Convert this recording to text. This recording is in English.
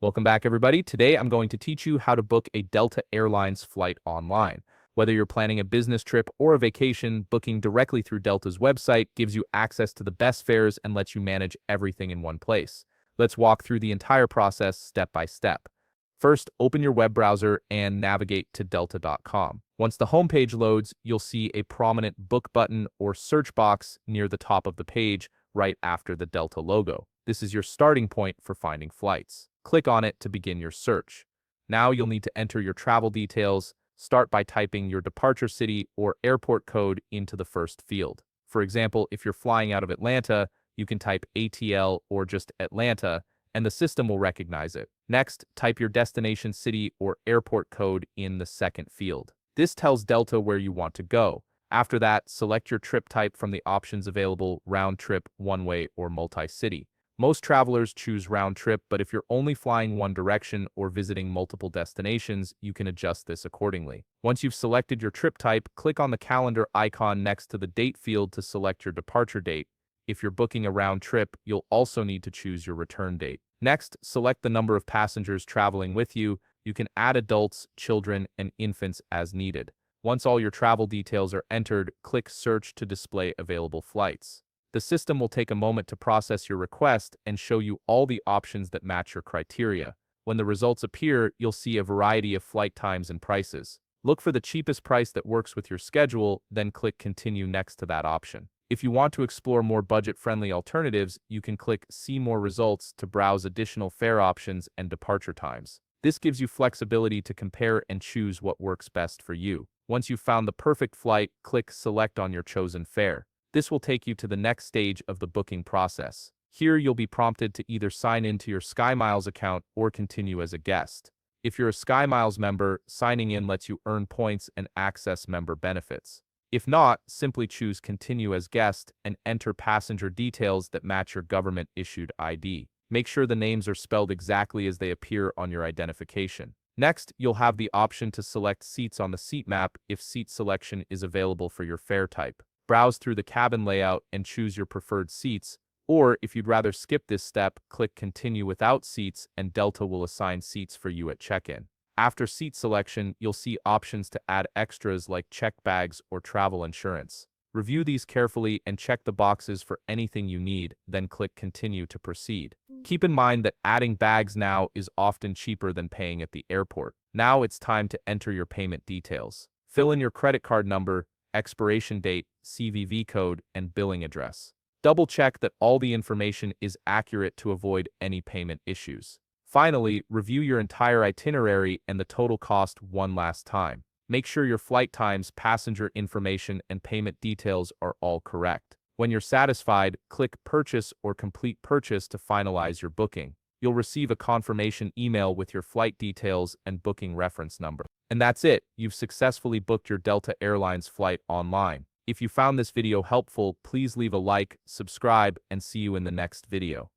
Welcome back, everybody. Today, I'm going to teach you how to book a Delta Airlines flight online. Whether you're planning a business trip or a vacation, booking directly through Delta's website gives you access to the best fares and lets you manage everything in one place. Let's walk through the entire process step by step. First, open your web browser and navigate to delta.com. Once the homepage loads, you'll see a prominent book button or search box near the top of the page, right after the Delta logo. This is your starting point for finding flights. Click on it to begin your search. Now you'll need to enter your travel details. Start by typing your departure city or airport code into the first field. For example, if you're flying out of Atlanta, you can type ATL or just Atlanta, and the system will recognize it. Next, type your destination city or airport code in the second field. This tells Delta where you want to go. After that, select your trip type from the options available: round trip, one-way, or multi-city. Most travelers choose round trip, but if you're only flying one direction or visiting multiple destinations, you can adjust this accordingly. Once you've selected your trip type, click on the calendar icon next to the date field to select your departure date. If you're booking a round trip, you'll also need to choose your return date. Next, select the number of passengers traveling with you. You can add adults, children, and infants as needed. Once all your travel details are entered, click Search to display available flights. The system will take a moment to process your request and show you all the options that match your criteria. When the results appear, you'll see a variety of flight times and prices. Look for the cheapest price that works with your schedule, then click Continue next to that option. If you want to explore more budget-friendly alternatives, you can click See More Results to browse additional fare options and departure times. This gives you flexibility to compare and choose what works best for you. Once you've found the perfect flight, click Select on your chosen fare. This will take you to the next stage of the booking process. Here you'll be prompted to either sign into your SkyMiles account or continue as a guest. If you're a SkyMiles member, signing in lets you earn points and access member benefits. If not, simply choose Continue as guest and enter passenger details that match your government-issued ID. Make sure the names are spelled exactly as they appear on your identification. Next, you'll have the option to select seats on the seat map if seat selection is available for your fare type. Browse through the cabin layout and choose your preferred seats, or if you'd rather skip this step, click Continue without seats and Delta will assign seats for you at check-in. After seat selection, you'll see options to add extras like checked bags or travel insurance. Review these carefully and check the boxes for anything you need, then click Continue to proceed. Keep in mind that adding bags now is often cheaper than paying at the airport. Now it's time to enter your payment details. Fill in your credit card number, expiration date, CVV code, and billing address. Double-check that all the information is accurate to avoid any payment issues. Finally, review your entire itinerary and the total cost one last time. Make sure your flight times, passenger information, and payment details are all correct. When you're satisfied, click Purchase or Complete Purchase to finalize your booking. You'll receive a confirmation email with your flight details and booking reference number. And that's it. You've successfully booked your Delta Airlines flight online. If you found this video helpful, please leave a like, subscribe, and see you in the next video.